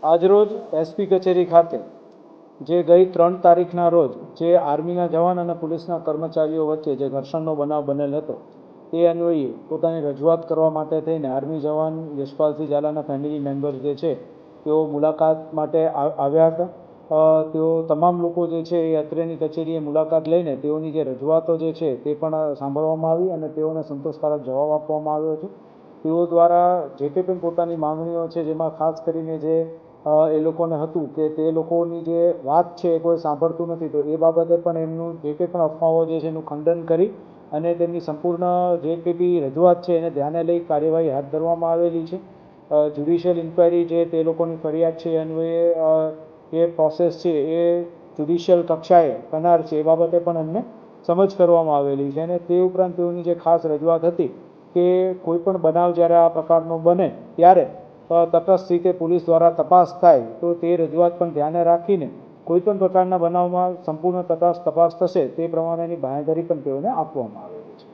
આજરોજ એસપી કચેરી ખાતે જે ગઈ 3 તારીખના રોજ જે આર્મીના જવાન અને પોલીસના કર્મચારીઓ વચ્ચે જે ઘર્ષણનો બનાવ બનેલ હતો તે અન્વયે પોતાની રજૂઆત કરવા માટે થઈને આર્મી જવાન યશપાલસિંહ ઝાલાના ફેમિલી મેમ્બર જે છે તેઓ મુલાકાત માટે આવ્યા હતા. તેઓ તમામ લોકો જે છે એ અત્રેની કચેરીએ મુલાકાત લઈને તેઓની જે રજૂઆતો જે છે તે પણ સાંભળવામાં આવી અને તેઓને સંતોષકારક જવાબ આપવામાં આવ્યો છે. તેઓ દ્વારા જે પણ પોતાની માંગણીઓ છે, જેમાં ખાસ કરીને જે એ લોકોને હતું કે તે લોકોની જે વાત છે એ કોઈ સાંભળતું નથી, તો એ બાબતે પણ એમનું જે કંઈ પણ અફવાઓ જે છે એનું ખંડન કરી અને તેમની સંપૂર્ણ જે કંઈ બી રજૂઆત છે એને ધ્યાને લઈ કાર્યવાહી હાથ ધરવામાં આવેલી છે. જ્યુડિશિયલ ઇન્ક્વાયરી જે તે લોકોની ફરિયાદ છે એ અન્વયે એ પ્રોસેસ છે એ જ્યુડિશિયલ કક્ષાએ કરનાર છે એ બાબતે પણ એમને સમજ કરવામાં આવેલી છે. અને તે ઉપરાંત તેઓની જે ખાસ રજૂઆત હતી કે કોઈ પણ બનાવ જ્યારે આ પ્રકારનો બને ત્યારે તટસ્થ રીતે પોલીસ દ્વારા તપાસ થાય, તો તે રજૂઆત પણ ધ્યાને રાખીને કોઈપણ પ્રકારના બનાવમાં સંપૂર્ણ તટસ્થ તપાસ થશે તે પ્રમાણેની બાંહેધરી પણ તેઓને આપવામાં આવેલી છે.